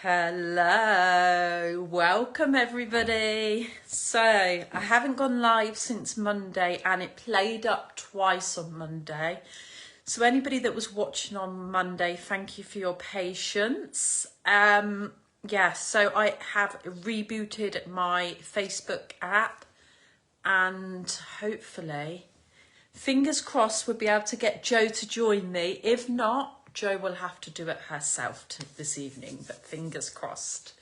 Hello, welcome everybody. So, I haven't gone live since Monday and it played up twice on Monday. So, anybody that was watching on Monday, thank you for your patience. So I have rebooted my Facebook app and hopefully, fingers crossed, we'll be able to get Joe to join me. If not, Joe will have to do it herself this evening, but fingers crossed.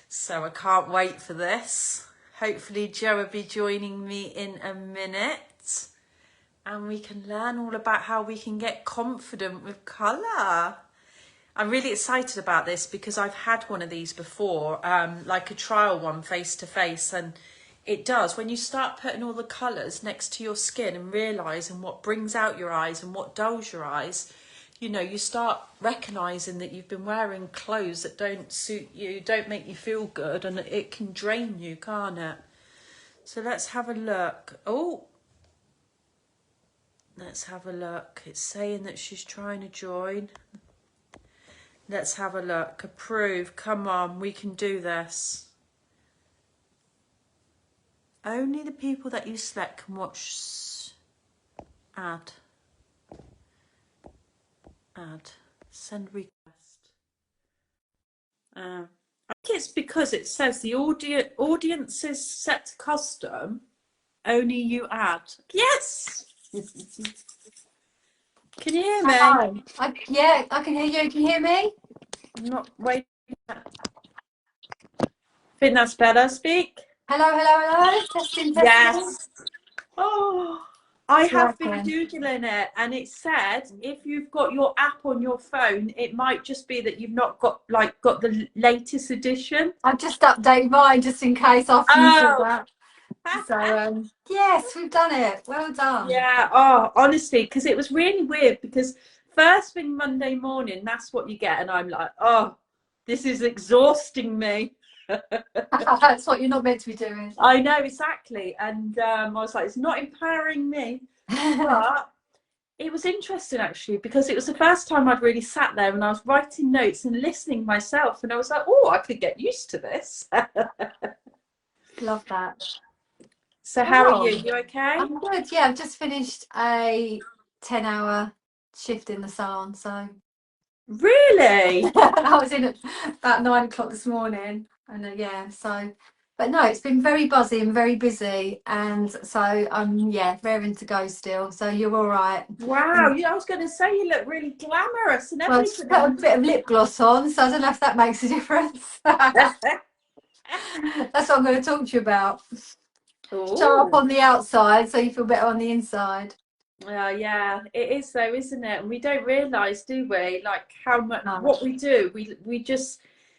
So I can't wait for this. Hopefully Joe will be joining me in a minute and we can learn all about how we can get confident with colour. I'm really excited about this because I've had one of these before, like a trial one face to face, and it does, when you start putting all the colours next to your skin and realising what brings out your eyes and what dulls your eyes, you start recognising that you've been wearing clothes that don't suit you, don't make you feel good, and it can drain you, can't it? So let's have a look. Oh, let's have a look. It's saying that she's trying to join. Let's have a look. Approve. Come on, we can do this. Only the people that you select can watch. Add. Send request. I think it's because it says the audience is set to custom. Only you add. Yes. Can you hear me? Hello. Yeah, I can hear you. Can you hear me? I'm not waiting. Think that's better. Speak. Hello. Testing. Yes. Oh, I It's have been working. Googling it and it said if you've got your app on your phone, it might just be that you've not got the latest edition. I've just updated mine just in case after you said Oh, that. So, yes, we've done it. Well done. yeah. Oh, honestly, because it was really weird because first thing Monday morning, that's what you get. And I'm like, oh, this is exhausting me. That's what you're not meant to be doing. I know, exactly. And I was like, it's not empowering me. But it was interesting actually because it was the first time I'd really sat there and I was writing notes and listening myself. And I was like, oh, I could get used to this. Love that. So how are you? You okay? I'm good. Yeah, I've just finished a 10-hour shift in the salon. So, Really? I was in at about 9 o'clock this morning. And but no, it's been very buzzy and very busy, and so I'm raring to go still. So you're all right. Wow. Yeah, I was going to say you look really glamorous and Well, I've just put a everything. bit of lip gloss on, so I don't know if that makes a difference. That's what I'm going to talk to you about. Show up Oh. on the outside so you feel better on the inside. Yeah, it is though, isn't it? And we don't realise, do we? Like how much No. what we do.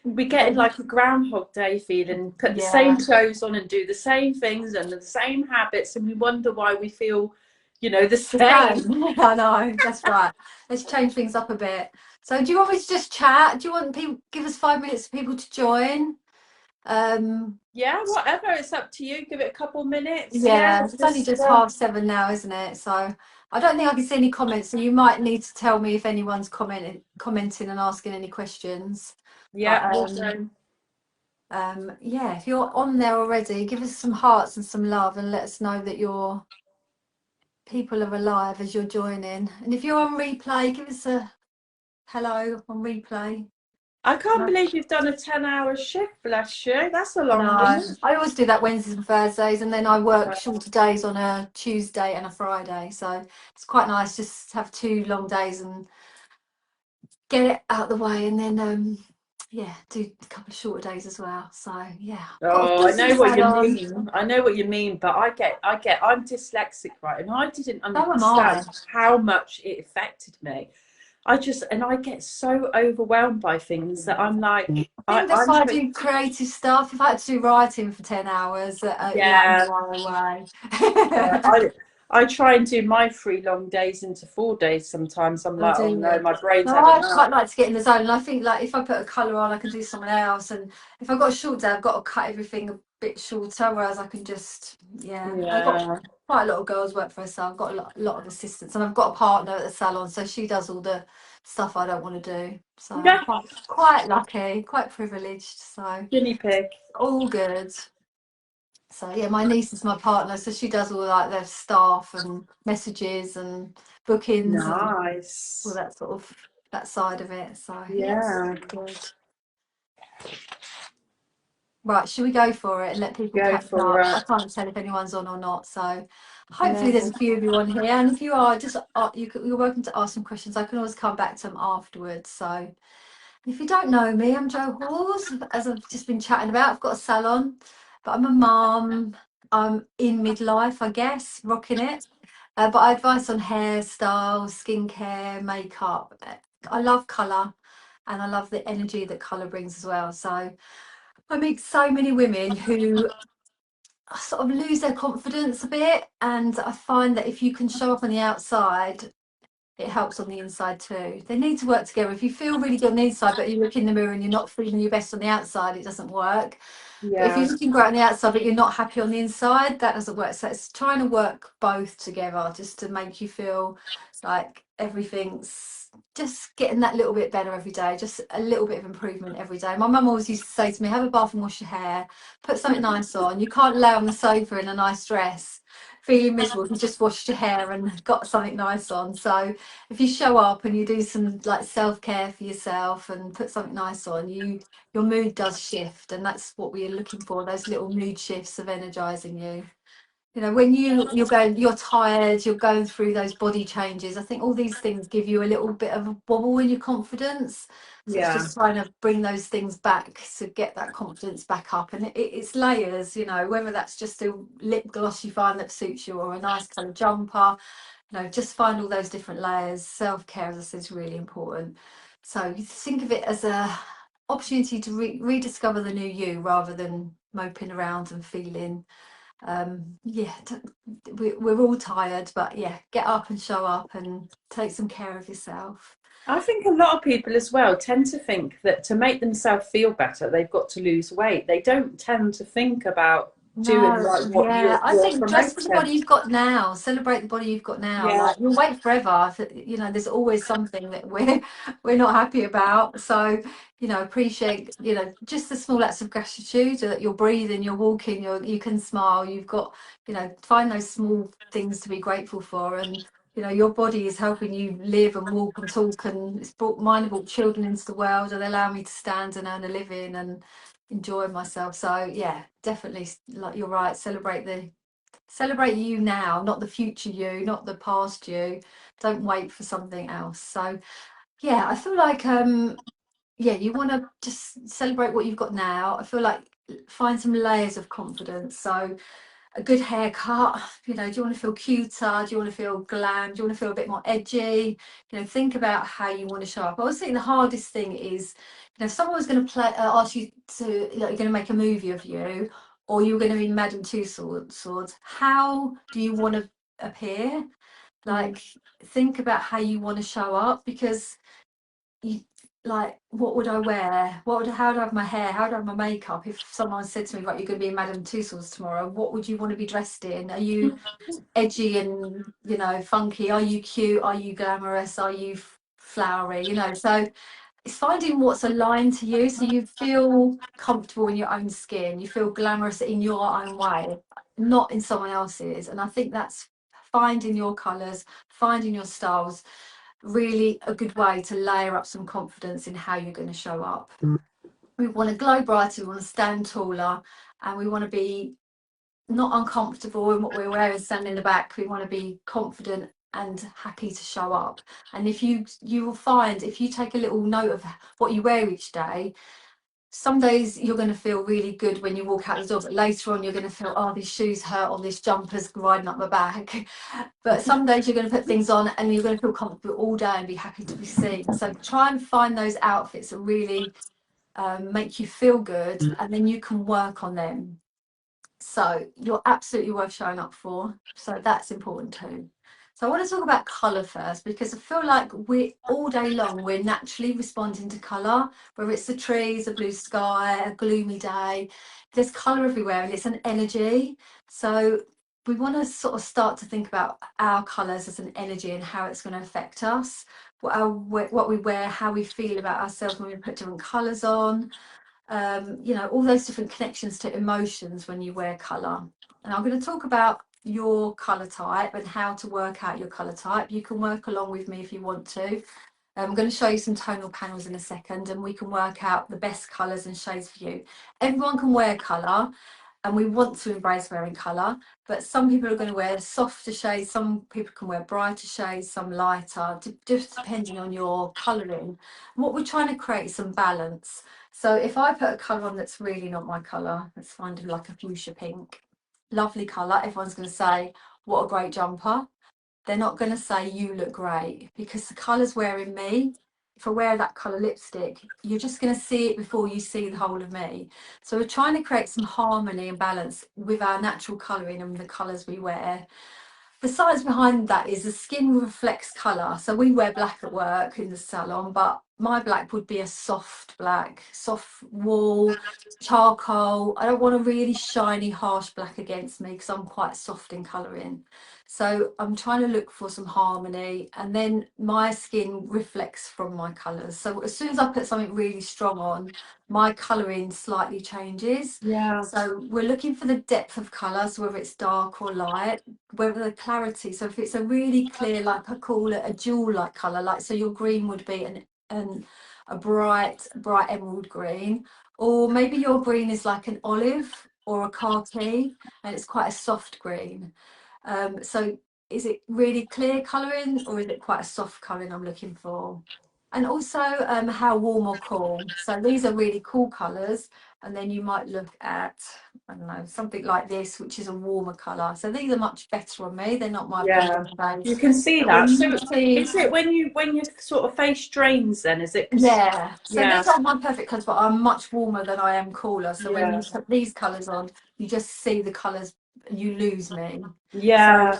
We get in like a Groundhog Day feeling, put the same Yeah. clothes on and do the same things and the same habits, and we wonder why we feel, the same. I know, that's right. Let's change things up a bit. So do you want me to just chat? Do you want people give us 5 minutes for people to join? Yeah, whatever. It's up to you. Give it a couple minutes. Yeah, Yeah, it's only just 7:30 now, isn't it? So I don't think I can see any comments, so you might need to tell me if anyone's commenting and asking any questions. yeah, But also. yeah, if you're on there already, give us some hearts and some love and let us know that your people are alive as you're joining. And if you're on replay, give us a hello on replay. I can't believe you've done a 10-hour shift, bless you. That's a I long know. one. I always do that Wednesdays and Thursdays, and then I work shorter days on a Tuesday and a Friday. So it's quite nice just to have 2 long days and get it out of the way, and then do a couple of shorter days as well. So yeah. Oh, I know what you mean. I know what you mean, but I'm dyslexic, right? And I didn't So am I. understand how much it affected me. I get so overwhelmed by things that I'm like, I think that's why I do creative stuff. If I had to do writing for 10 hours, yeah, no way. yeah. I try and do my 3 long days into 4 days sometimes. I'm I like, oh do. no, my brain's No, had I enough. quite like to get in the zone, and I think like if I put a colour on, I can do something else. And if I've got a short day, I've got to cut everything a bit shorter. Whereas I can just, I've got Yeah. quite a lot of girls work for us, so I've got a lot of assistants, and I've got a partner at the salon, so she does all the stuff I don't want to do. So I'm Yeah. quite lucky, quite privileged. So Guinea pig. all good. So yeah, my niece is my partner, so she does all like their staff and messages and bookings and all Nice. that sort of that side of it. So yes, Yeah. good. Right, should we go for it and let people Go catch for up? I it. can't tell if anyone's on or not, so hopefully there's No. a few of you on here. And if you are, just you're welcome to ask some questions. I can always come back to them afterwards. So if you don't know me, I'm Jo Hawes. As I've just been chatting about, I've got a salon, but I'm a mum. I'm in midlife, I guess, rocking it. But I advise on hairstyle, skincare, makeup. I love colour, and I love the energy that colour brings as well. So I meet so many women who sort of lose their confidence a bit, and I find that if you can show up on the outside, it helps on the inside too. They need to work together. If you feel really good on the inside, but you look in the mirror and you're not feeling your best on the outside, it doesn't work. But if Yeah. you're looking great on the outside, but you're not happy on the inside, that doesn't work. So it's trying to work both together just to make you feel like everything's just getting that little bit better every day, just a little bit of improvement every day. My mum always used to say to me, have a bath and wash your hair, put something nice on. You can't lay on the sofa in a nice dress feeling miserable if you just washed your hair and got something nice on. So if you show up and you do some like self-care for yourself and put something nice on, your mood does shift, and that's what we're looking for, those little mood shifts of energizing you. You know, when you're tired, you're going through those body changes, I think all these things give you a little bit of a wobble in your confidence. So it's Yeah. just trying to bring those things back to get that confidence back up. And it's layers, you know, whether that's just a lip gloss you find that suits you or a nice kind of jumper, you know, just find all those different layers. Self-care, as I said, is really important. So you think of it as a opportunity to rediscover the new you rather than moping around and feeling yeah, we're all tired, but yeah, get up and show up and take some care of yourself. I think a lot of people as well tend to think that to make themselves feel better, they've got to lose weight. They don't tend to think about doing No, like what yeah, I you're think dress for the body promoting. you've got now. Celebrate the body you've got now. Yeah. Like you'll wait forever. You know, there's always something that we're not happy about. So, you know, appreciate, you know, just the small acts of gratitude that you're breathing, you're walking, you can smile. You've got, you know, find those small things to be grateful for, and you know, your body is helping you live and walk and talk, and it's brought mine have brought children into the world, and they allow me to stand and earn a living and enjoy myself. So yeah, definitely, like you're right, celebrate you now, not the future you, not the past you. Don't wait for something else. So yeah, I feel like yeah, you want to just celebrate what you've got now. I feel like find some layers of confidence. So a good haircut, you know, do you want to feel cuter, do you want to feel glam, do you want to feel a bit more edgy? You know, think about how you want to show up. I always think the hardest thing is, you know, if someone was going to ask you to, like, you're going to make a movie of you, or you're going to be Madame Tussauds, how do you want to appear? Mm. Like, think about how you want to show up, because you, like, what would I wear? How do I have my hair? How do I have my makeup? If someone said to me, right, you're going to be Madame Tussauds tomorrow, what would you want to be dressed in? Are you edgy and, you know, funky? Are you cute? Are you glamorous? Are you flowery? You know, so it's finding what's aligned to you, so you feel comfortable in your own skin, you feel glamorous in your own way, not in someone else's. And I think that's finding your colours, finding your styles, really a good way to layer up some confidence in how you're going to show up. We want to glow brighter, we want to stand taller, and we want to be not uncomfortable in what we're wearing, stand in the back. We want to be confident and happy to show up. And if you will find, if you take a little note of what you wear each day, some days you're going to feel really good when you walk out the door, but later on you're going to feel, oh, these shoes hurt, or this jumper's riding up my back. But some days you're going to put things on and you're going to feel comfortable all day and be happy to be seen. So try and find those outfits that really make you feel good, and then you can work on them. So you're absolutely worth showing up for. So that's important too. So I want to talk about colour first, because I feel like we all day long we're naturally responding to colour, whether it's the trees, a blue sky, a gloomy day. There's colour everywhere, and it's an energy. So we want to sort of start to think about our colours as an energy and how it's going to affect us. what we wear, how we feel about ourselves when we put different colours on, you know, all those different connections to emotions when you wear colour. And I'm going to talk about your colour type and how to work out your colour type. You can work along with me if you want to. I'm going to show you some tonal panels in a second, and we can work out the best colours and shades for you. Everyone can wear colour, and we want to embrace wearing colour, but some people are going to wear softer shades, some people can wear brighter shades, some lighter, just depending on your colouring. What we're trying to create is some balance. So if I put a colour on that's really not my colour, let's find like a fuchsia pink, lovely colour, everyone's going to say, what a great jumper. They're not going to say you look great, because the colour's wearing me. If I wear that colour lipstick, you're just going to see it before you see the whole of me. So we're trying to create some harmony and balance with our natural colouring and the colours we wear. The science behind that is the skin reflects colour. So we wear black at work in the salon, but my black would be a soft black, soft wool, charcoal. I don't want a really shiny, harsh black against me because I'm quite soft in colouring. So I'm trying to look for some harmony, and then my skin reflects from my colours. So as soon as I put something really strong on, my colouring slightly changes. Yeah. So we're looking for the depth of colour, so whether it's dark or light, whether the clarity, so if it's a really clear, like I call it a jewel like colour, like so your green would be a bright emerald green, or maybe your green is like an olive or a khaki and it's quite a soft green. So is it really clear colouring, or is it quite a soft colouring I'm looking for? And also how warm or cool. So these are really cool colours, and then you might look at, I don't know, something like this, which is a warmer colour. So these are much better on me. They're not my Yeah, perfect you shades. can see But that. when So you see, is it when your sort of face drains then? Is it 'cause yeah, so yeah, these aren't my perfect colours, but I'm much warmer than I am cooler. So when yeah, you put these colours on, you just see the colours, you lose me. So yeah,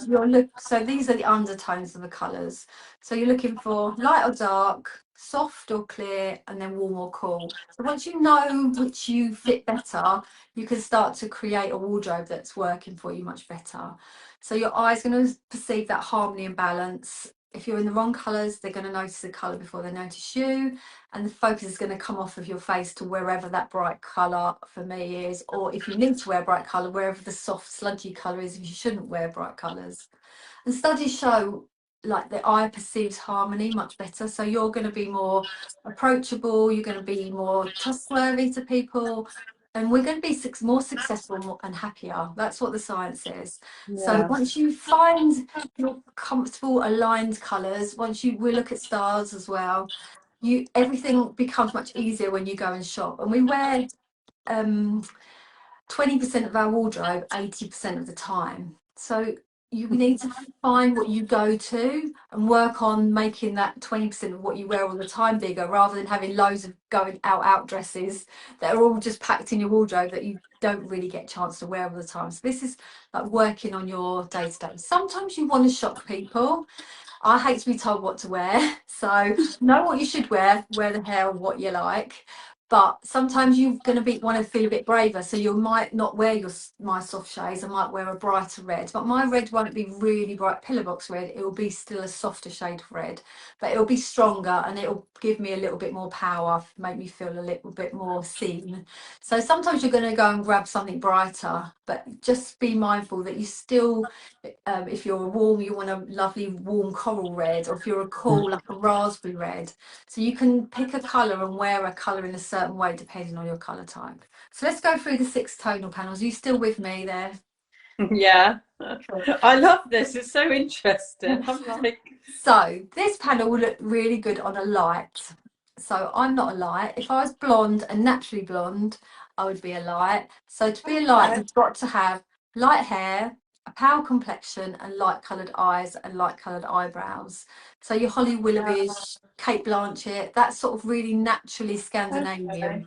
so these are the undertones of the colours. So you're looking for light or dark, soft or clear, and then warm or cool. So once you know which you fit better, you can start to create a wardrobe that's working for you much better. So your eye's going to perceive that harmony and balance. If you're in the wrong colours, they're going to notice the colour before they notice you, and the focus is going to come off of your face to wherever that bright colour for me is, or if you need to wear bright colour, wherever the soft sludgy colour is, if you shouldn't wear bright colours. And studies show like the eye perceives harmony much better, so you're going to be more approachable, you're going to be more trustworthy to people, and we're going to be more successful and happier. That's what the science says. So yeah, once you find your comfortable aligned colours, we look at stars as well, everything becomes much easier when you go and shop. And we wear 20% of our wardrobe 80% of the time. So you need to find what you go to and work on making that 20% of what you wear all the time bigger, rather than having loads of going out dresses that are all just packed in your wardrobe that you don't really get a chance to wear all the time. So this is like working on your day to day. Sometimes you want to shock people. I hate to be told what to wear, so know what you should wear the hell what you like. But sometimes you're going to want to feel a bit braver, so you might not wear my soft shades. I might wear a brighter red, but my red won't be really bright pillar box red. It will be still a softer shade of red, but it'll be stronger and it'll give me a little bit more power, make me feel a little bit more seen. So sometimes you're going to go and grab something brighter, but just be mindful that you still, if you're a warm, you want a lovely warm coral red, or if you're a cool, like a raspberry red. So you can pick a colour and wear a colour in a certain way depending on your colour type. So let's go through the 6 tonal panels. Are you still with me there? yeah. Cool. I love this. It's so interesting. I'm like, So this panel will look really good on a light. So I'm not a light. If I was blonde and naturally blonde, I would be a light. So to be a light, you've got to have light hair, a pale complexion, and light coloured eyes and light coloured eyebrows. So your Holly Willoughbys, Kate Blanchett, that sort of really naturally okay. Scandinavian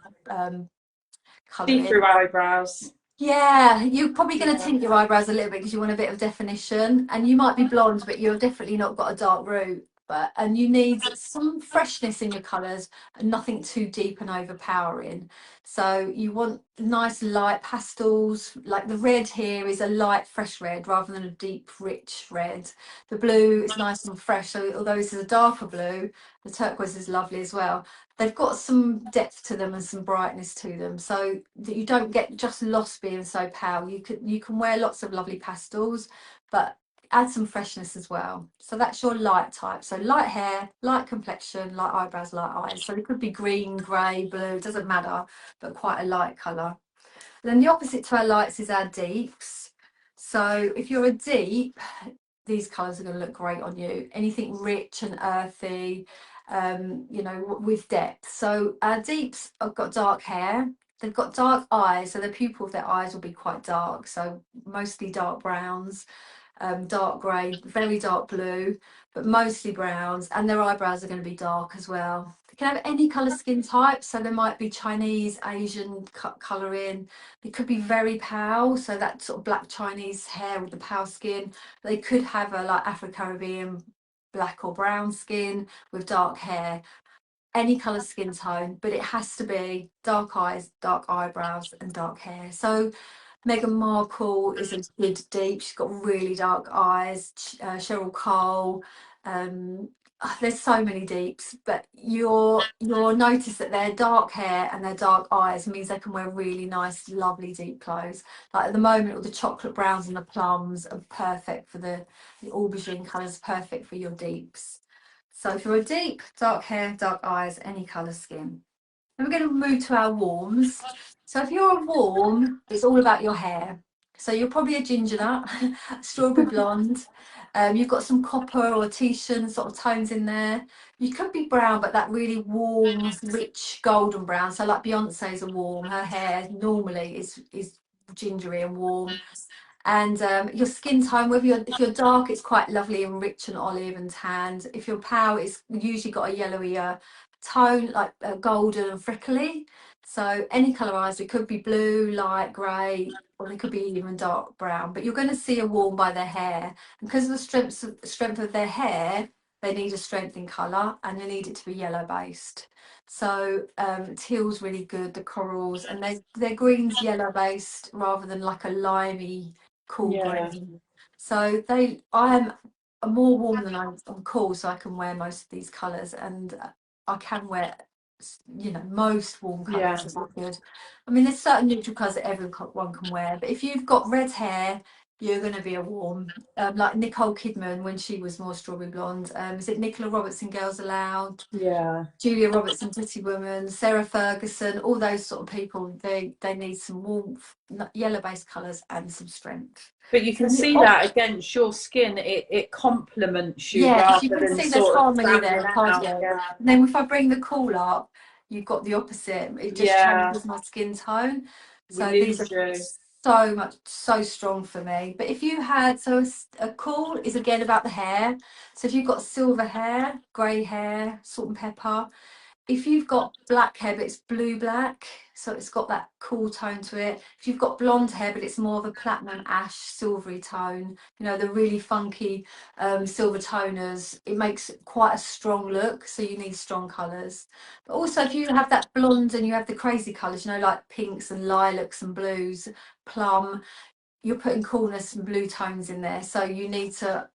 colouring. See-through eyebrows. Yeah, you're probably going to Yeah. tint your eyebrows a little bit because you want a bit of definition, and you might be blonde, but you've definitely not got a dark root. and you need some freshness in your colours and nothing too deep and overpowering. So you want nice light pastels. Like the red here is a light fresh red rather than a deep rich red. The blue is nice and fresh, so although this is a darker blue, the turquoise is lovely as well. They've got some depth to them and some brightness to them, so that you don't get just lost being so pale. You can wear lots of lovely pastels, but add some freshness as well. So that's your light type. So light hair, light complexion, light eyebrows, light eyes. So it could be green, grey, blue, doesn't matter, but quite a light colour. Then the opposite to our lights is our deeps. So if you're a deep, these colours are going to look great on you. Anything rich and earthy, with depth. So our deeps have got dark hair. They've got dark eyes, so the pupil of their eyes will be quite dark. So mostly dark browns, dark grey, very dark blue, but mostly browns, and their eyebrows are going to be dark as well. They can have any colour skin type, so there might be Chinese, Asian colouring. They could be very pale, so that sort of black Chinese hair with the pale skin. They could have a like Afro-Caribbean black or brown skin with dark hair. Any colour skin tone, but it has to be dark eyes, dark eyebrows, and dark hair. So Meghan Markle is a good deep. She's got really dark eyes. Cheryl Cole. There's so many deeps, but you'll notice that their dark hair and their dark eyes means they can wear really nice, lovely deep clothes. Like at the moment, all the chocolate browns and the plums are perfect for the aubergine colours, perfect for your deeps. So if you're a deep, dark hair, dark eyes, any colour skin. Then we're going to move to our warms. So if you're a warm, it's all about your hair. So you're probably a ginger nut, strawberry blonde. You've got some copper or Tahitian sort of tones in there. You could be brown, but that really warm, rich golden brown. So like Beyonce's a warm. Her hair normally is gingery and warm. And your skin tone, if you're dark, it's quite lovely and rich and olive and tanned. If you're pale, it's usually got a yellowier tone, like golden and frickly. So any colour eyes, it could be blue, light grey, or they could be even dark brown. But you're going to see a warm by their hair. And because of the strength of their hair, they need a strength in colour, and they need it to be yellow based. So teal's really good, the corals, and they're greens yellow based rather than like a limey cool green. So I am more warm than I'm cool, so I can wear most of these colours, and I can wear most warm colours is good. I mean, there's certain neutral colours that everyone can wear, but if you've got red hair, you're going to be a warm. Like Nicole Kidman when she was more strawberry blonde. Is it Nicola Roberts in Girls Aloud? Yeah. Julia Roberts in Pretty Woman, Sarah Ferguson, all those sort of people, they need some warmth, yellow based colours and some strength. But you can see that against your skin, it complements you. Yeah, rather you can than see there's sort of harmony there, standing can't out. you? Yeah. And then if I bring the cool up, you've got the opposite. It just changes my skin tone. So these are so strong for me. But if you had, a cool is again about the hair. So if you've got silver hair, grey hair, salt and pepper. If you've got black hair but it's blue black, so it's got that cool tone to it. If you've got blonde hair but it's more of a platinum ash silvery tone, the really funky silver toners, it makes quite a strong look, so you need strong colours. But also if you have that blonde and you have the crazy colours, like pinks and lilacs and blues, plum, you're putting coolness and blue tones in there, so you need to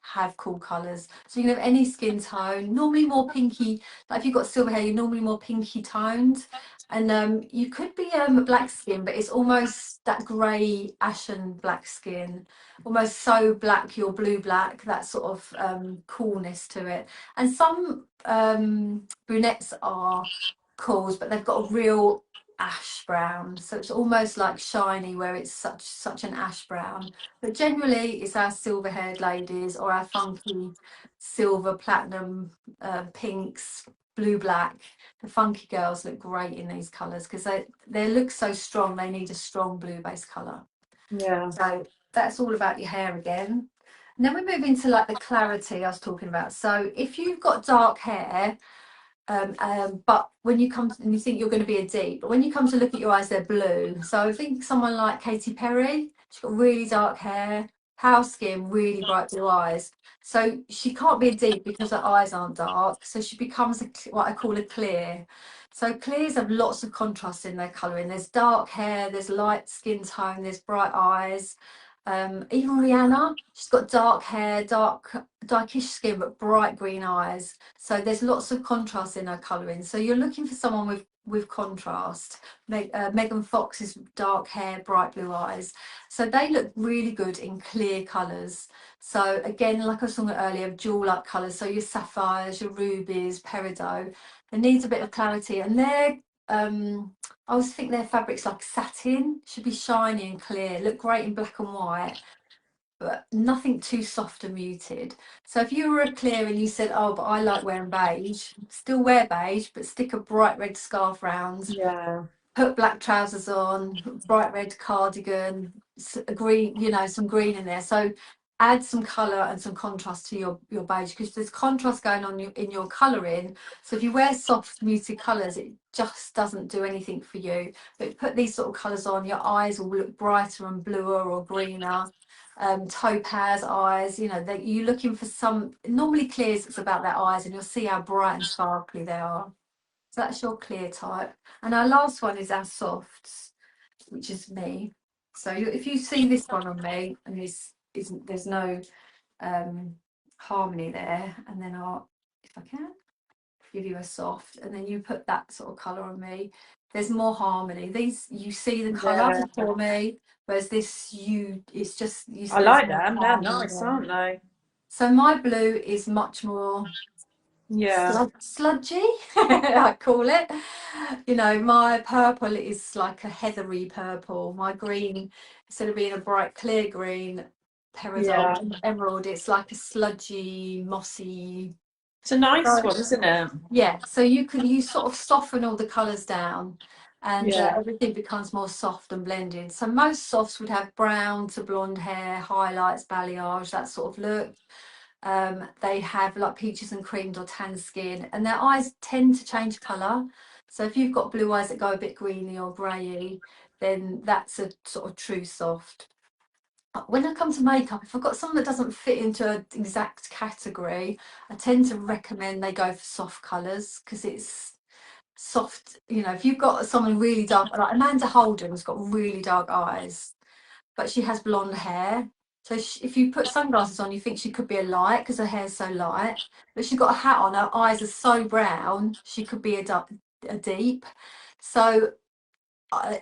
have cool colours. So you can have any skin tone, normally more pinky. Like if you've got silver hair, you're normally more pinky toned. And you could be black skin, but it's almost that grey ashen black skin, almost so black you're blue black, that sort of coolness to it. And some brunettes are cools, but they've got a real ash brown, so it's almost like shiny where it's such an ash brown. But generally it's our silver haired ladies or our funky silver platinum pinks, blue black. The funky girls look great in these colours because they look so strong. They need a strong blue base colour. So that's all about your hair again. And then we move into like the clarity I was talking about. So if you've got dark hair, but when you come and you think you're going to be a deep, but when you come to look at your eyes, they're blue. So I think someone like Katy Perry, she's got really dark hair, pale skin, really bright blue eyes. So she can't be a deep because her eyes aren't dark. So she becomes what I call a clear. So clears have lots of contrast in their colouring. There's dark hair, there's light skin tone, there's bright eyes. Even Rihanna, she's got dark hair, darkish skin, but bright green eyes. So there's lots of contrast in her colouring. So you're looking for someone with contrast. Megan Fox is dark hair, bright blue eyes. So they look really good in clear colours. So again, like I was talking about earlier, jewel-like colours. So your sapphires, your rubies, peridot. It needs a bit of clarity, and they're I always think their fabric's like satin, should be shiny and clear, look great in black and white, but nothing too soft and muted. So if you were a clear and you said, oh, but I like wearing beige, still wear beige, but stick a bright red scarf round, Yeah. put black trousers on, bright red cardigan, a green, you know, some green in there. So add some colour and some contrast to your beige, because there's contrast going on in your colouring. So if you wear soft muted colours, it just doesn't do anything for you. But put these sort of colours on, your eyes will look brighter and bluer or greener. Topaz eyes, you know, you're looking for some, normally clears, it's about their eyes, and you'll see how bright and sparkly they are. So that's your clear type. And our last one is our softs, which is me. So if you see this one on me, and there's no harmony there, and then I'll, if I can, give you a soft, and then you put that sort of colour on me, there's more harmony. These, you see the colour Yeah. for me, whereas this, it's just, I there's like more them. They're harmony nice, there. aren't they? So my blue is much more Yeah. sludgy, I call it. You know, my purple is like a heathery purple. My green, instead of being a bright clear green, Yeah. peridot, emerald, it's like a sludgy, mossy. It's a nice So, one, isn't it? yeah, so you sort of soften all the colours down, and Yeah. everything becomes more soft and blended. So most softs would have brown to blonde hair, highlights, balayage, that sort of look. They have like peaches and creamed or tan skin, and their eyes tend to change colour. So if you've got blue eyes that go a bit greeny or greyy, then that's a sort of true soft. When I come to makeup, if I've got someone that doesn't fit into an exact category, I tend to recommend they go for soft colours, because it's soft. You know, if you've got someone really dark, like Amanda Holden's got really dark eyes, but she has blonde hair. So if you put sunglasses on, you think she could be a light because her hair's so light. But she's got a hat on, her eyes are so brown, she could be a deep. So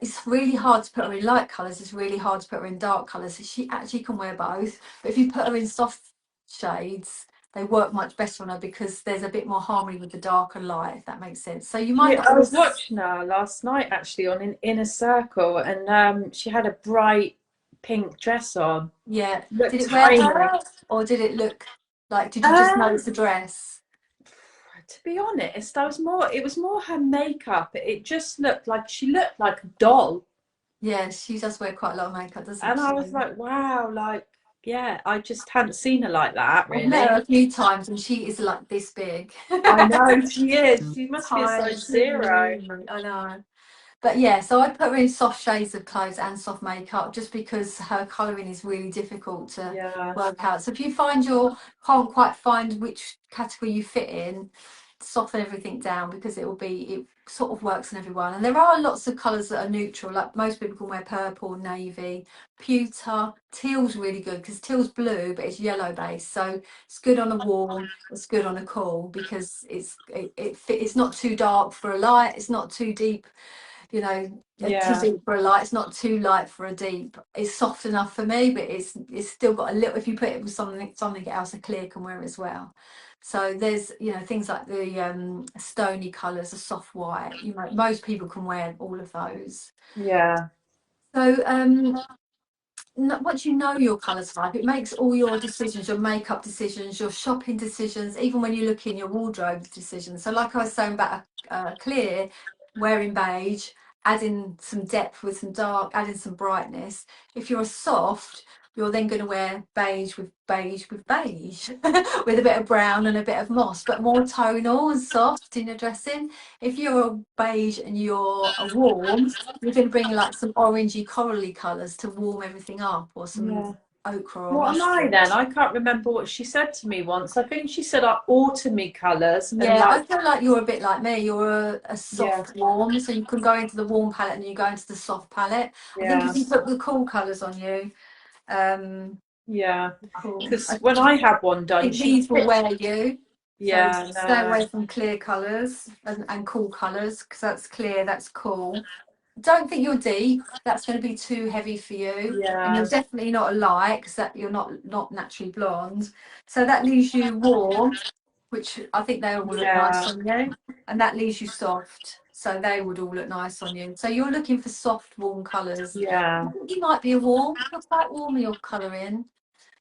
it's really hard to put her in light colours. It's really hard to put her in dark colours. So she actually can wear both. But if you put her in soft shades, they work much better on her, because there's a bit more harmony with the dark and light, if that makes sense. So you might Yeah, not I was always, watching her last night actually on an Inner Circle, and she had a bright pink dress on. yeah. Did Looked it wear tiny. her, or did it look like, did you just Um, notice the dress? to be honest, it was more her makeup. It just looked like she looked like a doll. Yeah, she does wear quite a lot of makeup, doesn't And she? I was like, wow, like, yeah, I just hadn't seen her like that, I've met her really. a few times, and she is like this big. I know she is. She must be a Tiny. size zero. I know. But yeah, so I put her in soft shades of clothes and soft makeup, just because her colouring is really difficult to Yeah, work out. So if you find can't quite find which category you fit in, soften everything down, because it sort of works on everyone. And there are lots of colours that are neutral, like most people can wear purple, navy, pewter. Teal's really good, because teal's blue but it's yellow based, so it's good on a warm, it's good on a cool, because it's not too dark for a light, it's not too deep, you know, too yeah, deep for a light, it's not too light for a deep. It's soft enough for me, but it's still got a little, if you put it with something else, a clear can wear as well. So there's, you know, things like the stony colours, a soft white, you know, most people can wear all of those. yeah, So once you know your colour type, it makes all your decisions, your makeup decisions, your shopping decisions, even when you look in your wardrobe decisions. So like I was saying about clear, wearing beige, adding some depth with some dark, adding some brightness. If you're a soft, you're then going to wear beige with beige with beige, with a bit of brown and a bit of moss, but more tonal and soft in your dressing. If you're a beige and you're a warm, you're going to bring like some orangey corally colours to warm everything up, or some yeah. ochre or What am I mustard. then? I can't remember what she said to me once. I think she said like autumny colours and Yeah, I like feel like you're a bit like me. You're a yeah, soft warm, so you can go into the warm palette and then you go into the soft palette. I think yeah, if you put the cool colours on you, um, yeah. cool. Because when I had one I done, think she these will wear you. So yeah, stay no, away from clear colours and cool colours because that's clear, that's cool. Don't think you're deep. That's going to be too heavy for you. And you're yeah, definitely not a light because that you're not naturally blonde. So that leaves you warm, which I think they all look nice yeah, on you. And that leaves you soft. So they would all look nice on you. So you're looking for soft, warm colours. I yeah, think you might be a warm. You're quite warm in your colouring.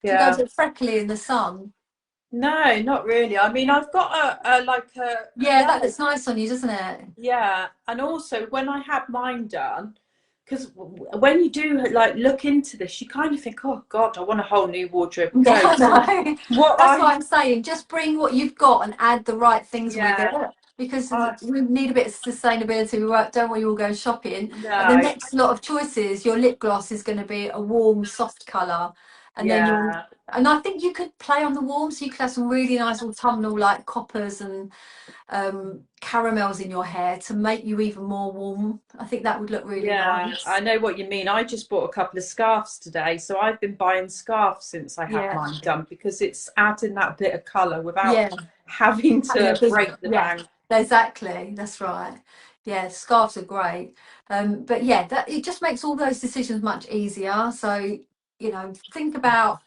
Do you go a yeah. bit freckly in the sun? No, not really. I mean, I've got a like a Yeah, that looks nice on you, doesn't it? yeah, and also when I had mine done, because when you do like look into this, you kind of think, oh God, I want a whole new wardrobe of Yeah, clothes. So I know. what That's what I I'm saying. Just bring what you've got and add the right things with it yeah, because I we need a bit of sustainability. Don't want you all going shopping. And the no, next lot of choices, your lip gloss is going to be a warm, soft colour. And then yeah, and I think you could play on the warm, so you could have some really nice autumnal like coppers and caramels in your hair to make you even more warm. I think that would look really yeah. I nice. know what you mean. I just bought a couple of scarves today, so I've been buying scarves since I had Yeah, mine done because it's adding that bit of colour without yeah. having Having a to big, break the yeah, bank. exactly. That's right. Yeah, scarves are great. But yeah, that it just makes all those decisions much easier. So, think about,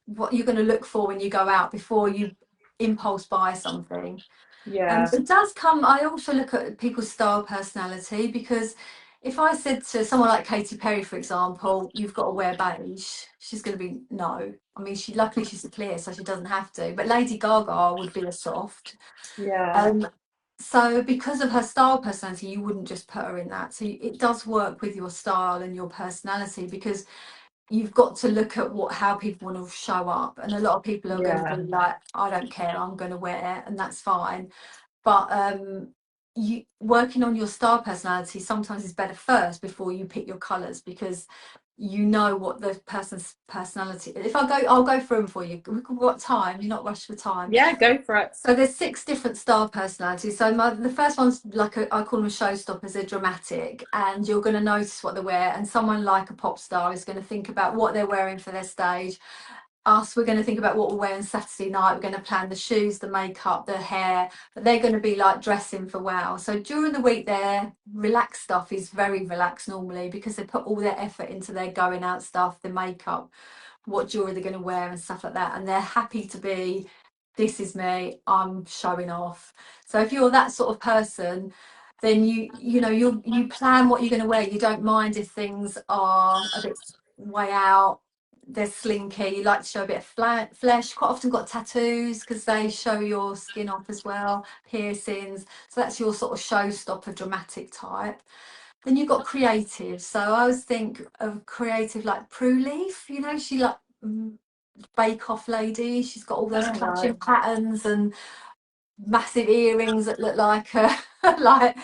what you're going to look for when you go out before you impulse buy something. Yeah, It does come, I also look at people's style personality because if I said to someone like Katy Perry, for example, you've got to wear beige, she's going to be no. I mean, luckily she's a clear, so she doesn't have to. But Lady Gaga would be a soft. yeah, Um, so because of her style personality, you wouldn't just put her in that. So it does work with your style and your personality because you've got to look at how people want to show up. And a lot of people are going to yeah, be like, I don't care, I'm going to wear it, and that's fine. But you working on your style personality sometimes is better first before you pick your colours because you know what the person's personality. If I'll go through them for you. We've got time. You're not rushed for time. yeah. Go for it. So there's 6 different style personalities. So the first one's like I call them showstoppers. They're dramatic, and you're going to notice what they wear. And someone like a pop star is going to think about what they're wearing for their stage. We're going to think about what we're wearing Saturday night. We're going to plan the shoes, the makeup, the hair, but they're going to be like dressing for wow. So during the week, their relaxed stuff is very relaxed normally because they put all their effort into their going out stuff, the makeup, what jewelry they're going to wear and stuff like that. And they're happy to be, this is me, I'm showing off. So if you're that sort of person, then you plan what you're going to wear. You don't mind if things are a bit way out, they're slinky, you like to show a bit of flesh. Quite often got tattoos because they show your skin off as well, piercings. So that's your sort of showstopper dramatic type. Then you've got creative. So I always think of creative like Prue Leaf, she like Bake Off lady. She's got all those All clutching right. patterns and massive earrings that look like like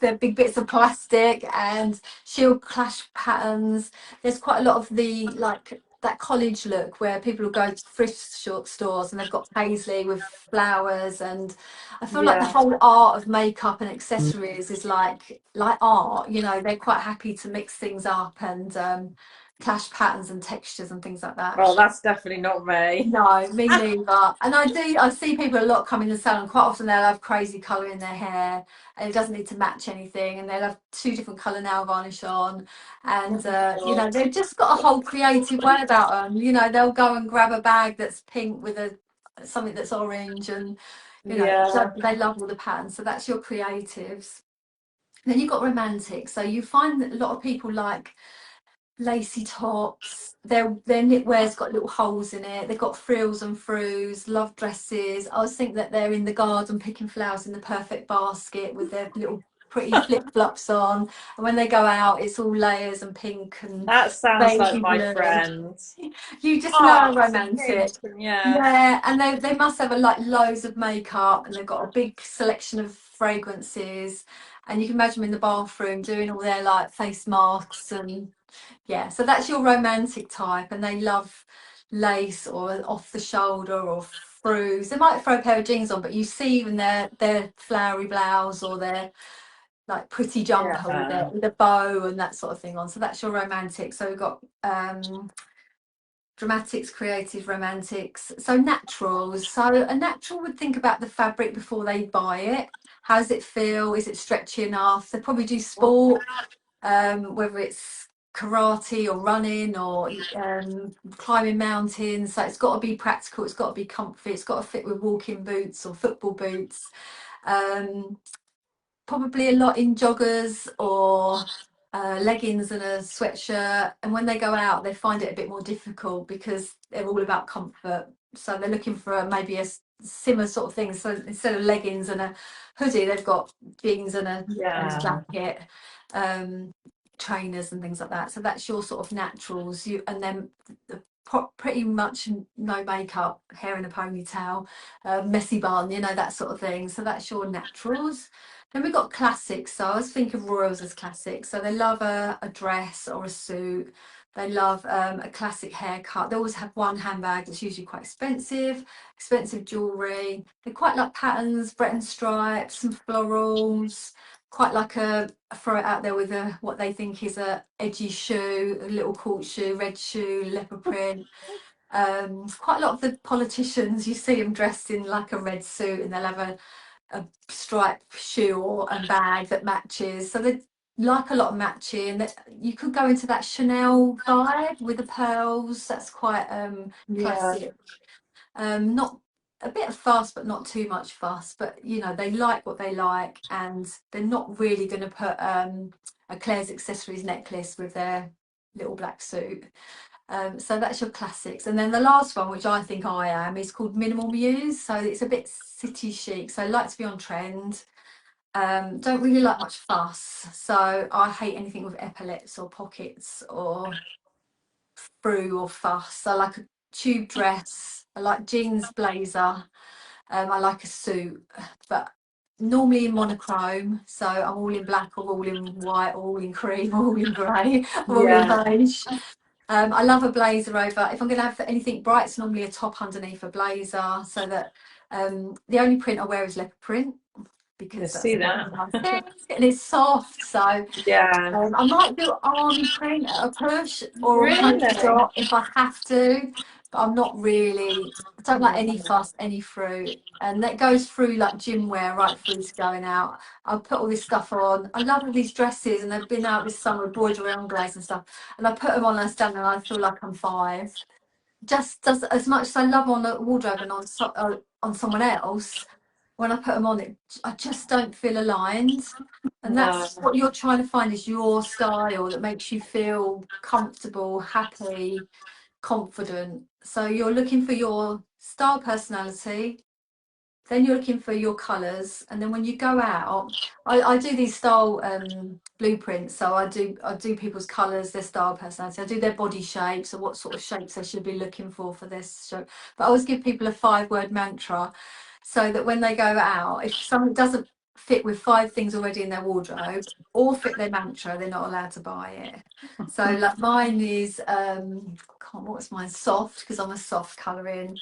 they're big bits of plastic, and she'll clash patterns. There's quite a lot of the like that college look where people will go to thrift stores and they've got paisley with flowers, and I feel like the Yeah. whole art of makeup and accessories is like art. They're quite happy to mix things up and clash patterns and textures and things like that. Well, that's definitely not me. No, me neither. And I see people a lot come in the salon. Quite often they'll have crazy colour in their hair and it doesn't need to match anything. And they'll have 2 different colour nail varnish on. And, they've just got a whole creative way about them. They'll go and grab a bag that's pink with something that's orange. And, Yeah. they love all the patterns. So that's your creatives. Then you've got romantic. So you find that a lot of people like lacy tops. Their knitwear's got little holes in it. They've got frills and frous, love dresses. I always think that they're in the garden picking flowers in the perfect basket with their little pretty flip-flops on. And when they go out, it's all layers and pink and That sounds like baby my blue. friend. You just know a Hearts and romantic. pink, and yeah. Yeah, and they must have like loads of makeup, and they've got a big selection of fragrances, and you can imagine them in the bathroom doing all their like face masks and yeah. So that's your romantic type, and they love lace or off the shoulder or frous. They might throw a pair of jeans on, but you see even their flowery blouse or their like pretty jumper with a bow and that sort of thing on. So that's your romantic. So we've got dramatics, creative, romantics. So naturals. So a natural would think about the fabric before they buy it. How does it feel? Is it stretchy enough? They probably do sport, whether it's karate or running or climbing mountains. So it's got to be practical, it's got to be comfy, it's got to fit with walking boots or football boots. Probably a lot in joggers or leggings and a sweatshirt, and when they go out they find it a bit more difficult because they're all about comfort, so they're looking for maybe a similar sort of thing. So instead of leggings and a hoodie, they've got jeans and a jacket, trainers and things like that. So that's your sort of naturals. And then pretty much no makeup, hair in a ponytail, messy bun, that sort of thing. So that's your naturals. Then we've got classics. So I always think of royals as classics. So they love a dress or a suit. They love a classic haircut. They always have one handbag that's usually quite expensive jewellery. They quite like patterns, Breton stripes, some florals. Quite like throw it out there with what they think is a edgy shoe, a little court shoe, red shoe, leopard print. Quite a lot of the politicians, you see them dressed in like a red suit, and they'll have a striped shoe or a bag that matches. So they like a lot of matching. That you could go into that Chanel vibe with the pearls. That's quite classic. Not a bit of fuss, but not too much fuss. But they like what they like, and they're not really going to put a Claire's Accessories necklace with their little black suit. So that's your classics. And then the last one, which I think I am, is called Minimal Muse. So it's a bit city chic. So I like to be on trend. Don't really like much fuss. So I hate anything with epaulets or pockets or frou or fuss. I like a tube dress. I like jeans, blazer. I like a suit, but normally in monochrome. So I'm all in black or all in white or all in cream or all in grey or all in beige. I love a blazer over. If I'm going to have anything bright, it's normally a top underneath a blazer. So that the only print I wear is leopard print, because that's and it's soft. So I might do army print at a push or a polka dot if I have to, but I'm not really. I don't like any fuss, any fruit, and that goes through like gym wear right through to going out. I'll put all this stuff on. I love all these dresses, and they've been out this summer with embroidery anglaise and stuff, and I put them on and I stand there and I feel like I'm 5. Just does as much as I love on a wardrobe and on someone else. When I put them on, I just don't feel aligned, and that's what you're trying to find, is your style that makes you feel comfortable, happy, confident. So you're looking for your style, personality, then you're looking for your colours, and then when you go out, I do these style blueprints. So I do people's colours, their style, personality. I do their body shapes, or what sort of shapes they should be looking for this show. But I always give people a 5-word mantra, so that when they go out, if something doesn't fit with 5 things already in their wardrobe or fit their mantra, they're not allowed to buy it. So like mine is what's mine? Soft, because I'm a soft colouring.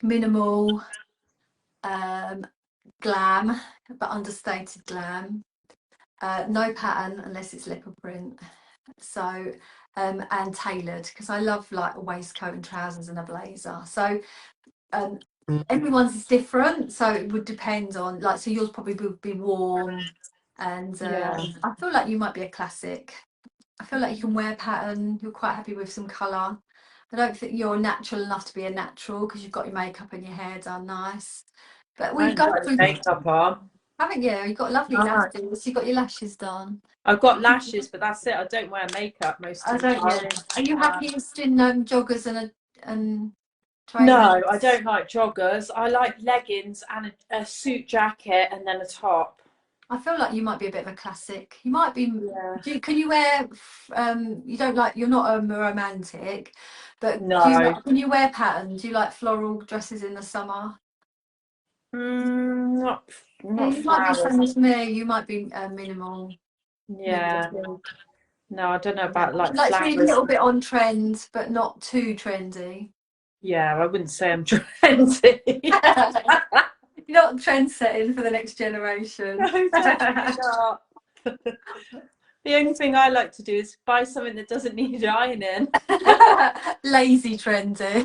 Minimal, glam, but understated glam. No pattern unless it's leopard print. So and tailored, because I love like a waistcoat and trousers and a blazer. So everyone's is different, so it would depend on, like, so yours probably would be warm, and I feel like you might be a classic. I feel like you can wear pattern, you're quite happy with some colour. I don't think you're natural enough to be a natural, because you've got your makeup and your hair done nice. But we've got makeup on. Haven't you? You've got lovely lashes. You've got your lashes done. I've got lashes, but that's it. I don't wear makeup most of the time. Are you happy just in joggers and No, I don't like joggers. I like leggings and a suit jacket and then a top. I feel like you might be a bit of a classic. You might be. Can you wear? You don't like. You're not a romantic, but no. Can you wear pattern? Do you like floral dresses in the summer? Not Yeah, not you might be flowers. same as me. You might be Yeah. minimal. No, I don't know Yeah. about like Like to be a flowers. little bit on trend, but not too trendy. Yeah, I wouldn't say I'm trendy. You're not trend setting for the next generation. No, definitely not. The only thing I like to do is buy something that doesn't need ironing. Lazy trendy.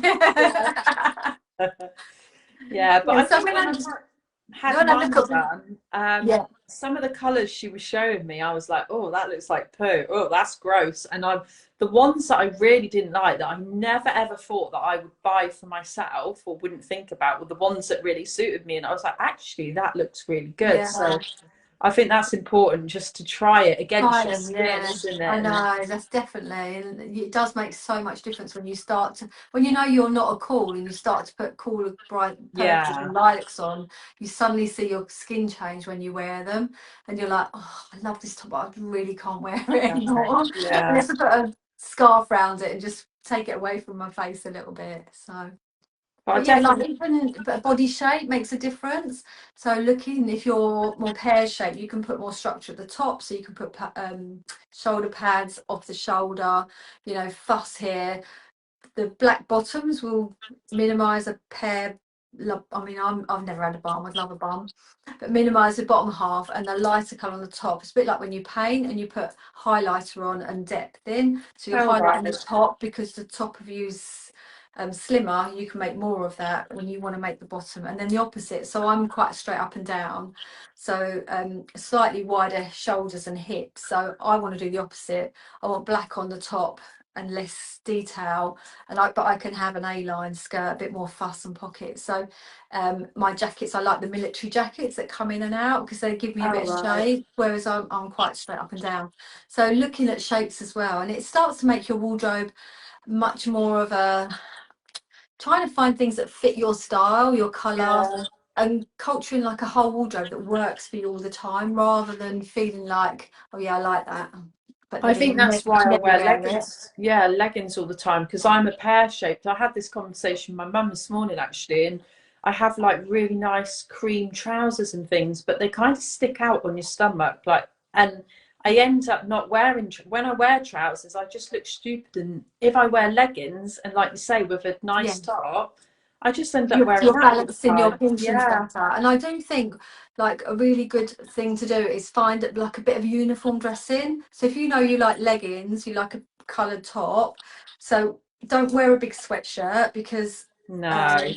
Yeah, but Yeah, I so think had when I mine look at done, yeah, some of the colours she was showing me, I was like, oh, that looks like poo. Oh, that's gross. And the ones that I really didn't like, that I never ever thought that I would buy for myself or wouldn't think about, were the ones that really suited me. And I was like, actually, that looks really good. yeah. So I think that's important, just to try it against your Ireland, skin, yeah, isn't I it? And know, that's definitely, and it does make so much difference when you start to, when you know you're not a cool and you start to put cooler, bright purples yeah, and lilacs on, you suddenly see your skin change when you wear them, and you're like, oh, I love this top, but I really can't wear it anymore. yeah. Unless I put a scarf around it and just take it away from my face a little bit. So. But I But yeah, like definitely, even body shape makes a difference. So looking, if you're more pear shaped, you can put more structure at the top. So you can put shoulder pads off the shoulder, fuss here. The black bottoms will minimise a pear. I mean, I've never had a bum. I'd love a bum, but minimise the bottom half and the lighter colour on the top. It's a bit like when you paint and you put highlighter on and depth in. So you're oh, highlighting the right. top because the top of you's slimmer. You can make more of that when you want to make the bottom, and then the opposite. So I'm quite straight up and down. So slightly wider shoulders and hips. So I want to do the opposite. I want black on the top and less detail, but I can have an A-line skirt, a bit more fuss and pockets. So my jackets, I like the military jackets that come in and out because they give me a Oh, bit of right. shape, whereas I'm quite straight up and down. So looking at shapes as well, and it starts to make your wardrobe much more of a, trying to find things that fit your style, your colour, Yeah. and culturing like a whole wardrobe that works for you all the time, rather than feeling like, oh yeah, I like that, but I then think you'll that's why I never wear wear it. leggings. Yeah, leggings all the time, because I'm a pear shaped. I had this conversation with my mum this morning actually, and I have like really nice cream trousers and things, but they kind of stick out on your stomach, like, and I end up not wearing when I wear trousers, I just look stupid. And if I wear leggings and, like you say, with a Yeah. nice top, I just end up wearing You're that all the balancing your time. portions Yeah, better. And I do think like a really good thing to do is find like a bit of uniform dressing. So if you know you like leggings, you like a coloured top, so don't wear a big sweatshirt because no,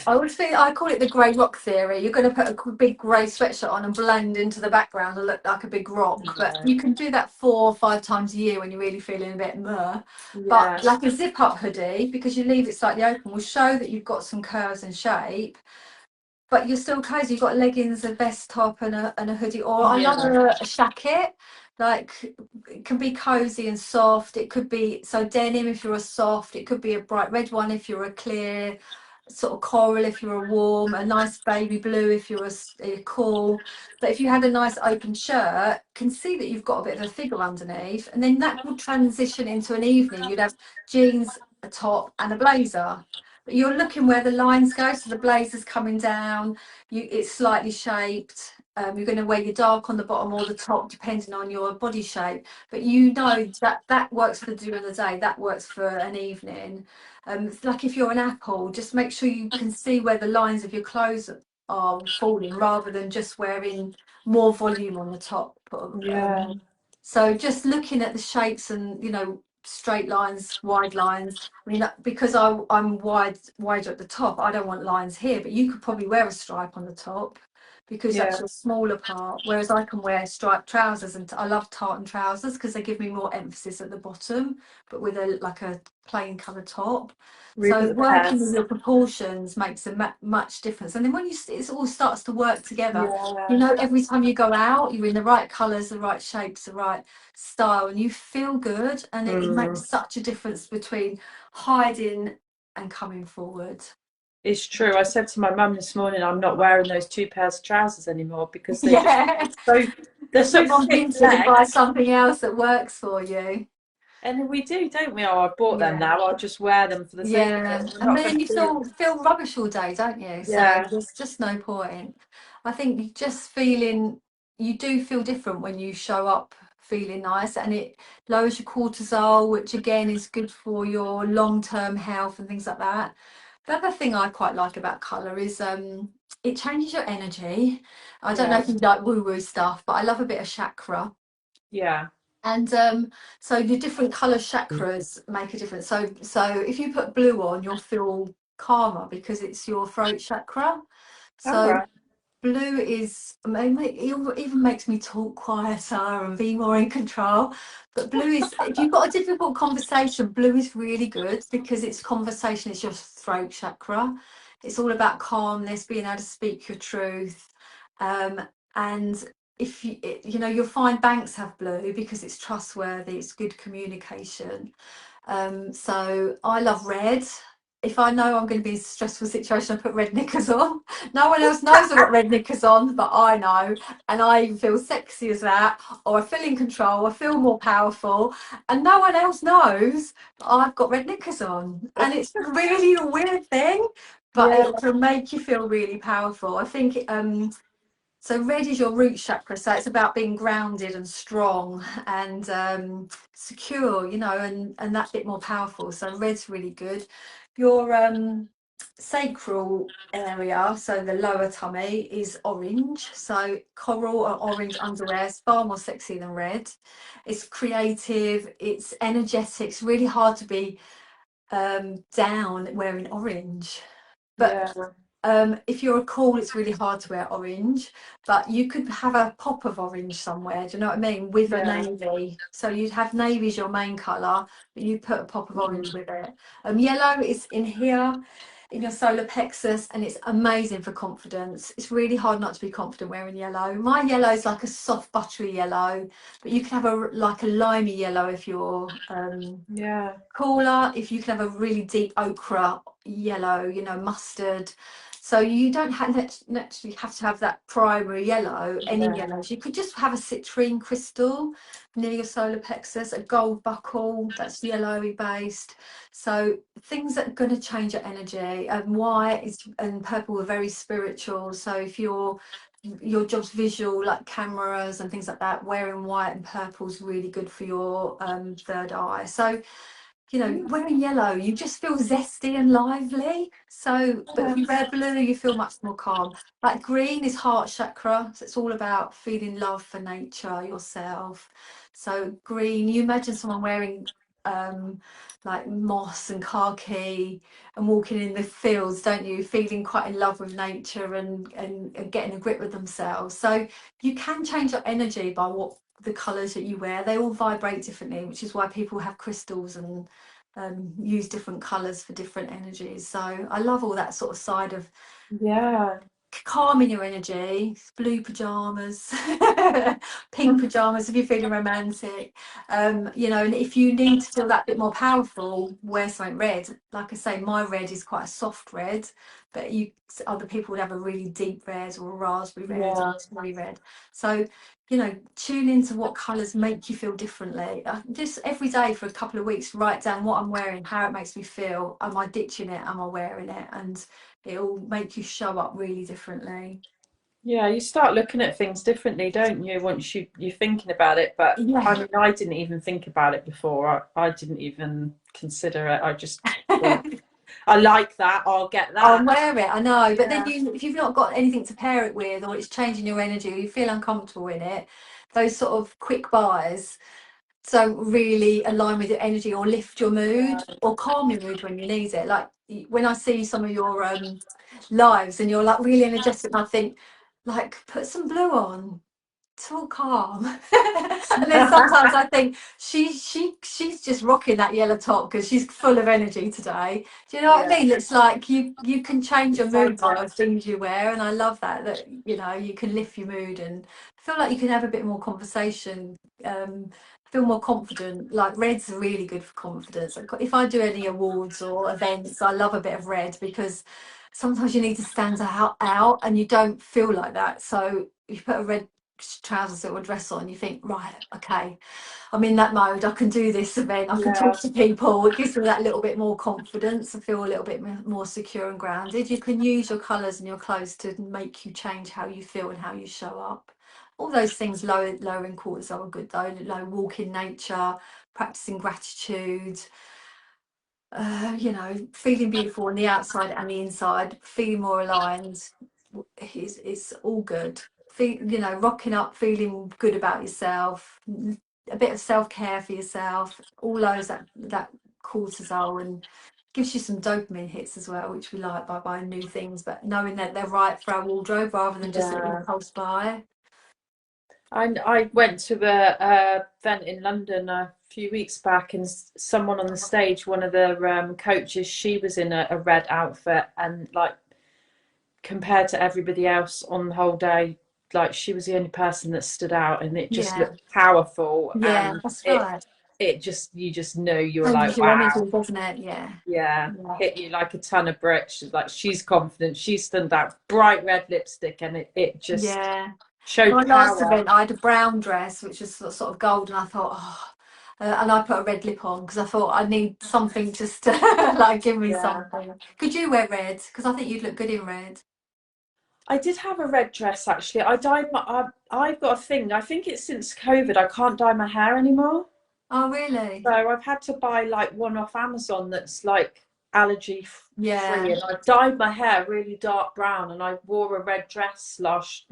I always think I call it the grey rock theory. You're going to put a big grey sweatshirt on and blend into the background and look like a big rock. But no. you can do that 4 or 5 times a year when you're really feeling a bit meh. But Yeah, like a zip up hoodie, because you leave it slightly open, will show that you've got some curves and shape. But you're still cozy. You've got leggings, a vest top, and a hoodie. Or I love yeah, a jacket. Like it can be cozy and soft. It could be so denim if you're a soft. It could be a bright red one if you're a clear, sort of coral if you're a warm, a nice baby blue if you're a cool. But if you had a nice open shirt, can see that you've got a bit of a figure underneath, and then that will transition into an evening. You'd have jeans, a top, and a blazer. But you're looking where the lines go, so the blazer's coming down. It's slightly shaped. You're going to wear your dark on the bottom or the top, depending on your body shape. But you know that that works for during the day. That works for an evening. It's like if you're an apple, just make sure you can see where the lines of your clothes are falling, rather than just wearing more volume on the top. yeah. So just looking at the shapes and straight lines, wide lines. I mean, because I'm wider at the top, I don't want lines here, but you could probably wear a stripe on the top because Yeah, that's your smaller part. Whereas I can wear striped trousers, and I love tartan trousers because they give me more emphasis at the bottom, but with a plain colour top. really So the working with pairs. your proportions makes a much difference. And then when it all starts to work together, Yeah, every time you go out, you're in the right colours, the right shapes, the right style, and you feel good, and it mm, makes such a difference between hiding and coming forward. it's true. I said to my mum this morning, I'm not wearing those two pairs of trousers anymore because Yeah, so they're put so them on thick Vinted and buy legged. something else that works for you. And we do, don't we? Oh, I bought them Yeah. now. I'll just wear them for the sake of it. Yeah, We're and not going then to you do it. feel rubbish all day, don't you? So Yeah, there's just no point. I think you just feeling you do feel different when you show up feeling nice, and it lowers your cortisol, which again is good for your long-term health and things like that. The other thing I quite like about colour is it changes your energy. I don't know yeah, if you like woo-woo stuff, but I love a bit of chakra. yeah, And so your different colour chakras make a difference. So if you put blue on, you'll feel calmer because it's your throat chakra. all So right. blue is it even makes me talk quieter and be more in control. But blue is if you've got a difficult conversation, blue is really good because it's conversation, it's your throat chakra. It's all about calmness, being able to speak your truth. Um, and if you know, you'll find banks have blue because it's trustworthy, it's good communication. So I love red. If I know I'm going to be in a stressful situation, I put red knickers on. No one else knows I've got red knickers on, but I know, and I feel sexy as that, or I feel in control, I feel more powerful, and no one else knows that I've got red knickers on. And it's really a weird thing, but Yeah, it can make you feel really powerful. I think so red is your root chakra, so it's about being grounded and strong and secure, you know, and that bit more powerful. So red's really good. Your sacral area, so the lower tummy, is orange. So coral or orange underwear is far more sexy than red. It's creative, it's energetic. It's really hard to be down wearing orange. But yeah, if you're a cool, it's really hard to wear orange, but you could have a pop of orange somewhere. Do you know what I mean? With a yeah, navy, so you'd have navy as your main colour, but you put a pop of orange with it. Yellow is in here, in your solar plexus, and it's amazing for confidence. It's really hard not to be confident wearing yellow. My yellow is like a soft buttery yellow, but you can have a like a limey yellow if you're yeah, cooler. If you can have a really deep ochre yellow, you know, mustard. So you don't naturally have to have that primary yellow, any yeah, yellows. You could just have a citrine crystal near your solar plexus, a gold buckle that's yellowy based. So things that are going to change your energy. And white is and purple are very spiritual. So if your job's visual, like cameras and things like that, wearing white and purple is really good for your third eye. So you know, wearing yellow, you just feel zesty and lively. So, but if yeah, you wear blue, you feel much more calm. Like green is heart chakra, so it's all about feeling love for nature, yourself. So green, you imagine someone wearing like moss and khaki and walking in the fields, don't you? Feeling quite in love with nature and getting a grip with themselves. So you can change your energy by what the colours that you wear. They all vibrate differently, which is why people have crystals and use different colours for different energies. So I love all that sort of side of yeah. calming your energy. Blue pajamas, pink pajamas if you're feeling romantic. You know, and if you need to feel that bit more powerful, wear something red. Like I say, my red is quite a soft red, but other people would have a really deep red or a raspberry red or Yeah. a cherry red. So you know, tune into what colours make you feel differently. Just every day for a couple of weeks, write down what I'm wearing, how it makes me feel. Am I ditching it? Am I wearing it? And it'll make you show up really differently. Yeah, you start looking at things differently, don't you, once you're thinking about it. But I Yeah. mean, I didn't even think about it before. I didn't even consider it. I just thought, I like that, I'll get I'll that. wear it, I know. But then Yeah, if you've not got anything to pair it with, or it's changing your energy, or you feel uncomfortable in it, those sort of quick buys don't really align with your energy or lift your mood yeah, or calm your mood when you need it. Like when I see some of your lives and you're like really energetic, and I think like put some blue on, so calm. And then sometimes I think she's just rocking that yellow top because she's full of energy today. Do you know what I yeah, mean? It's like you can change your mood by the exactly. things you wear, and I love that you know you can lift your mood and feel like you can have a bit more conversation. Feel more confident. Like red's really good for confidence. Like, if I do any awards or events, I love a bit of red because sometimes you need to stand out and you don't feel like that. So you put a red trousers or a dress on, you think, right, okay, I'm in that mode, I can do this event, I can Yeah. talk to people. It gives me that little bit more confidence. I feel a little bit more secure and grounded. You can use your colours and your clothes to make you change how you feel and how you show up. All those things lowering cortisol are good though. Like walk in nature, practicing gratitude, you know, feeling beautiful on the outside and the inside, feeling more aligned is all good. You know, rocking up, feeling good about yourself, a bit of self-care for yourself, all those that cortisol, and gives you some dopamine hits as well, which we like by buying new things, but knowing that they're right for our wardrobe rather than just an Yeah. impulse buy. I went to a event in London a few weeks back, and someone on the stage, one of the coaches, she was in a red outfit, and like compared to everybody else on the whole day, like she was the only person that stood out, and it just Yeah, looked powerful, yeah, and that's it right. it just you just know you were Changes like, your energy, wow, doesn't it? Yeah, yeah, yeah. hit you like a ton of bricks. Like she's confident, she stood out, bright red lipstick, and it just Yeah. My showed last power. event, I had a brown dress, which was sort of gold, and I thought, oh, and I put a red lip on because I thought I need something just to like give me Yeah. something. Could you wear red? Because I think you'd look good in red. I did have a red dress actually. I dyed my. I've got a thing. I think it's since COVID. I can't dye my hair anymore. Oh, really? So I've had to buy like one off Amazon that's like allergy free, Yeah, and I dyed my hair really dark brown, and I wore a red dress last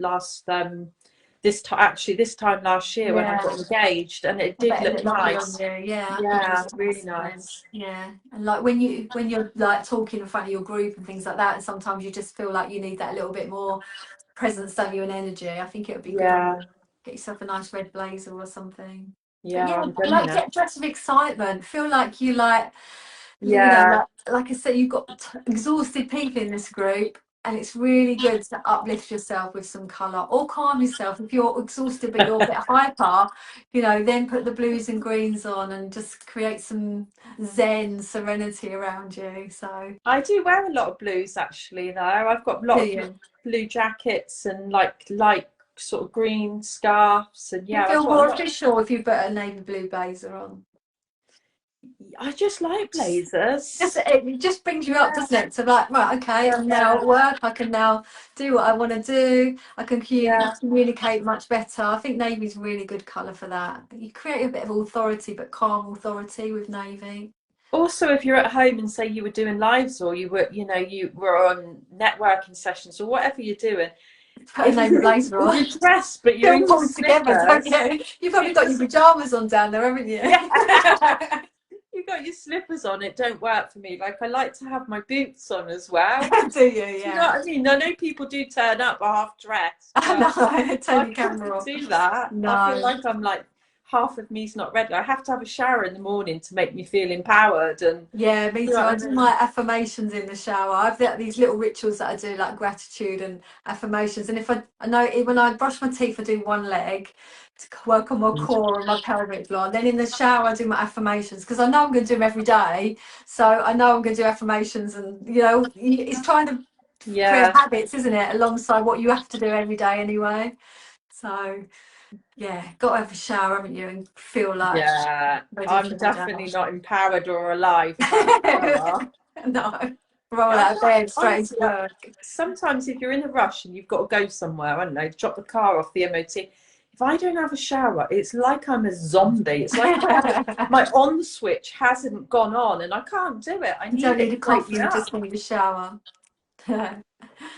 this time last year when I yeah. got engaged, and it I did bet it look looked lovely on nice. you. Yeah, I think it Yeah, looks really nice on you. nice. Yeah, and like when you're like talking in front of your group and things like that, and sometimes you just feel like you need that little bit more presence, don't you, and energy. I think it would be good on Yeah, you. Get yourself a nice red blazer or something. But yeah, yeah, I'm like gonna. get dressed with excitement. Feel like you like, you know, Yeah, like I said, you've got exhausted people in this group, and it's really good to uplift yourself with some colour or calm yourself. If you're exhausted but you're a bit hyper, you know, then put the blues and greens on and just create some zen serenity around you. So, I do wear a lot of blues actually. Though I've got a do lot of you? blue jackets and like light sort of green scarves, and You yeah, I've feel got a more lot. official if you put a navy blue blazer on. I just like Just blazers. it just brings you up, doesn't it? To like, right, okay, I'm now Yeah, at work. I can now do what I want to do. I can yeah. communicate much better. I think navy's a really good colour for that. You create a bit of authority, but calm authority with navy. Also, if you're at home and say you were doing lives, or you were on networking sessions or whatever you're doing, Put a navy blazer if on. you're dressed but you're Feel in your pulled together, don't slippers, you? You've probably it got your doesn't. pajamas on down there, haven't you? Yeah. You got your slippers on, it don't work for me. Like I like to have my boots on as well. Do you? Do you know Yeah. what I mean? I know people do turn up half dressed, I but know. I Turn your camera couldn't off. do that. I feel No. like I'm like half of me's not ready. I have to have a shower in the morning to make me feel empowered, and Yeah, me you know too. I what I do mean? my affirmations in the shower. I've got these little rituals that I do, like gratitude and affirmations. And if I know when I brush my teeth, I do one leg to work on my core and my pelvic floor. And then in the shower, I do my affirmations because I know I'm going to do them every day. So I know I'm going to do affirmations, and you know, it's trying to create Yeah, habits, isn't it, alongside what you have to do every day anyway. So yeah, got to have a shower, haven't you, and feel like yeah. ready I'm for the definitely day. not empowered or alive without a shower. No, roll I out of can't, bed straight into honestly, work. sometimes if you're in a rush and you've got to go somewhere, I don't know, drop the car off the MOT. If I don't have a shower, it's like I'm a zombie. It's like my on switch hasn't gone on, and I can't do it. I You don't need need it a to wake coffee, me you up. just need a shower.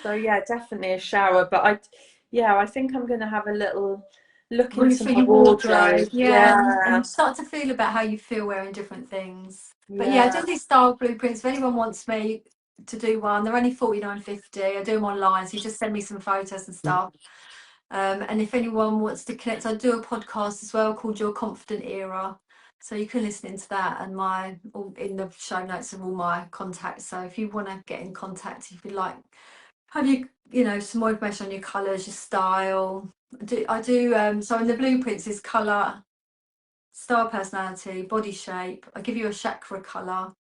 So yeah, definitely a shower. But yeah, I think I'm gonna have a little look Ready into for my your wardrobe. wardrobe, yeah, Yeah, and start to feel about how you feel wearing different things. But yeah, I yeah. do these style blueprints. If anyone wants me to do one, they're only 49.50. I do them online, so you just send me some photos and stuff. And if anyone wants to connect, I do a podcast as well called Your Confident Era. So you can listen into that, and in the show notes of all my contacts. So if you want to get in contact, if you like, have you know some more information on your colours, your style. So in the blueprints is colour, style, personality, body shape. I give you a chakra colour,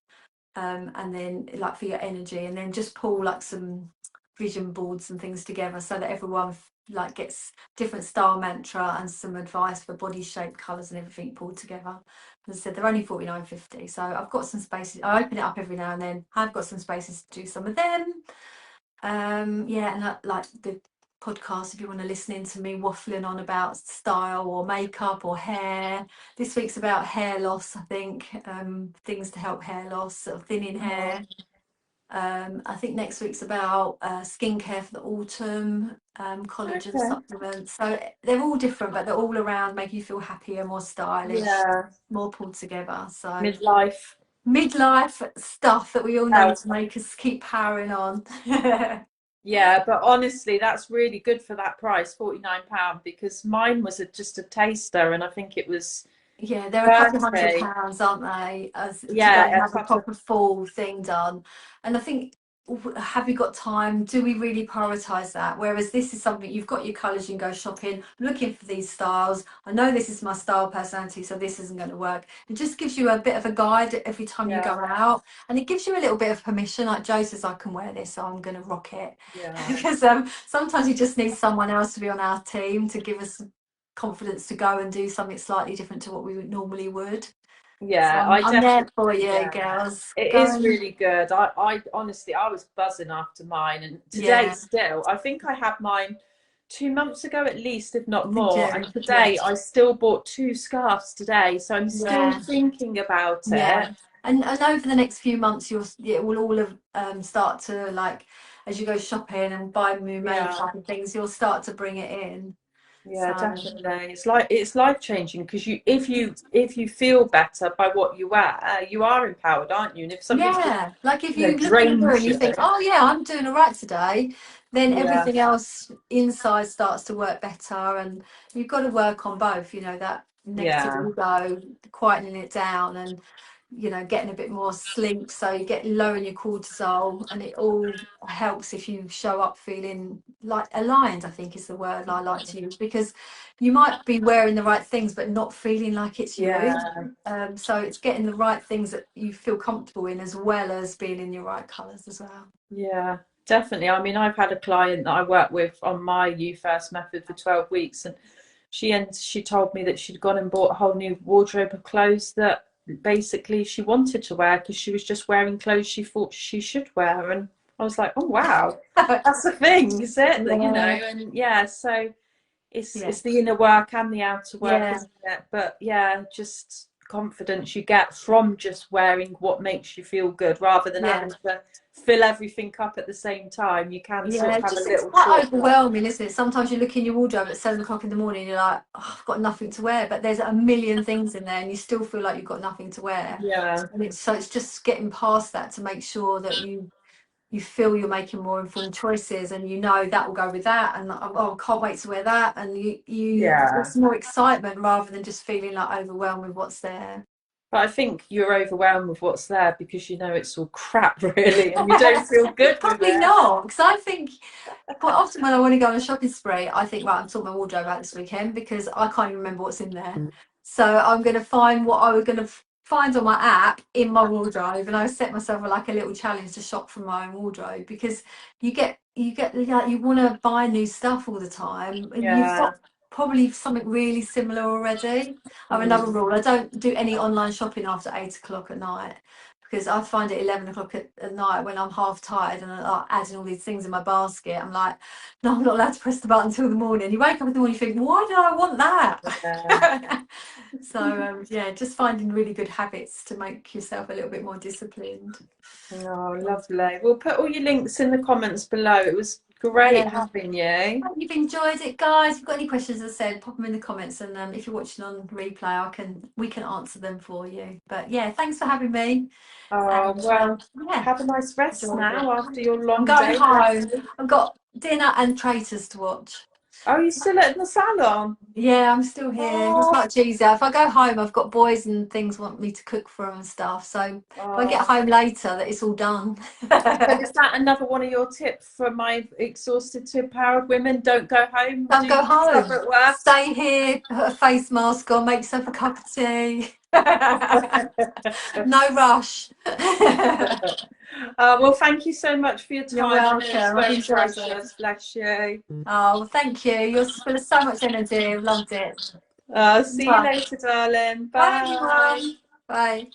and then like for your energy, and then just pull like some vision boards and things together so that everyone like gets different style mantra and some advice for body shape, colours and everything pulled together. As I said, they're only £49.50, so I've got some spaces. I open it up every now and then. I've got some spaces to do some of them. Yeah, and like the podcast, if you want to listen in to me waffling on about style or makeup or hair. This week's about hair loss, I think. Things to help hair loss, sort of thinning hair. I think next week's about skincare for the autumn, collagen supplements. So they're all different, but they're all around making you feel happier, more stylish, more pulled together. So midlife stuff that we all need to make us keep powering on. Yeah, but honestly, that's really good for that price, £49, because mine was just a taster, and I think it was. Yeah, they're a couple of £100, aren't they? To have a proper full thing done. And I think, have you got time? Do we really prioritise that? Whereas this is something, you've got your colours, you can go shopping, looking for these styles. I know this is my style personality, so this isn't going to work. It just gives you a bit of a guide every time you go out, and it gives you a little bit of permission. Like Jo says, I can wear this, so I'm going to rock it. Because sometimes you just need someone else to be on our team to give us confidence to go and do something slightly different to what we normally would. Yeah, so I'm there for you, girls. It is really good. I honestly, I was buzzing after mine, and today still, I think I had mine 2 months ago at least, if not more. And today I still bought 2 scarves today, so I'm still thinking about it. And over the next few months, it will all have start to, like, as you go shopping and buy new makeup and things, you'll start to bring it in. Yeah, definitely. It's life changing, because if you feel better by what you wear, you are empowered, aren't you? And if something like if you look in the mirror and you think, oh yeah, I'm doing all right today, then everything else inside starts to work better. And you've got to work on both, that negative ego, quietening it down, and getting a bit more sleep, so you get lowering your cortisol, and it all helps if you show up feeling like aligned, I think is the word I like to use, because you might be wearing the right things but not feeling like it's you. So it's getting the right things that you feel comfortable in, as well as being in your right colours as well. Yeah, definitely. I mean, I've had a client that I worked with on my You First method for 12 weeks, and she told me that she'd gone and bought a whole new wardrobe of clothes that basically she wanted to wear, because she was just wearing clothes she thought she should wear. And I was like, oh wow, that's the thing, is it? And so it's the inner work and the outer work, isn't it? But just confidence you get from just wearing what makes you feel good, rather than having to fill everything up at the same time. You can sort of have a little. It's quite overwhelming, isn't it? Sometimes you look in your wardrobe at 7 o'clock in the morning and you're like, oh, I've got nothing to wear, but there's a million things in there and you still feel like you've got nothing to wear. And it's just getting past that to make sure that you feel you're making more informed choices, and that will go with that, and I can't wait to wear that, and it's more excitement rather than just feeling like overwhelmed with what's there. But I think you're overwhelmed with what's there because it's all crap, really, and you don't feel good. Probably not, because I think quite often when I want to go on a shopping spree, I think, right, I'm sorting my wardrobe out this weekend because I can't even remember what's in there. So I'm going to find what I was going to find on my app in my wardrobe, and I set myself like a little challenge to shop from my own wardrobe, because you get like, you want to buy new stuff all the time, and you've got probably something really similar already. I have another rule: I don't do any online shopping after 8 o'clock at night, because I find it 11 o'clock at night when I'm half tired and I'm adding all these things in my basket. I'm like, no, I'm not allowed to press the button until the morning. You wake up in the morning, you think, why did I want that? So just finding really good habits to make yourself a little bit more disciplined. Oh, lovely. We'll put all your links in the comments below. It was great having you. Hope you've enjoyed it, guys. If you've got any questions, as I said, pop them in the comments, and if you're watching on replay, we can answer them for you. But thanks for having me. Oh, have a nice rest now after your long day. I'm going home. I've got dinner and Traitors to watch. Oh, you're still at the salon? Yeah, I'm still here. It's much easier. If I go home, I've got boys and things want me to cook for them and stuff. So if I get home later, that it's all done. But is that another one of your tips for my exhausted to empowered women? Don't go home. Don't go home. Stay here. Put a face mask on. Make yourself a cup of tea. No rush. Well, thank you so much for your You're time. It's welcome. I've very enjoyed precious. it. Bless you. Oh, well, thank you. You're full of so much energy. I've loved it. See you Bye. later, darling. Bye, Bye. everyone. Bye.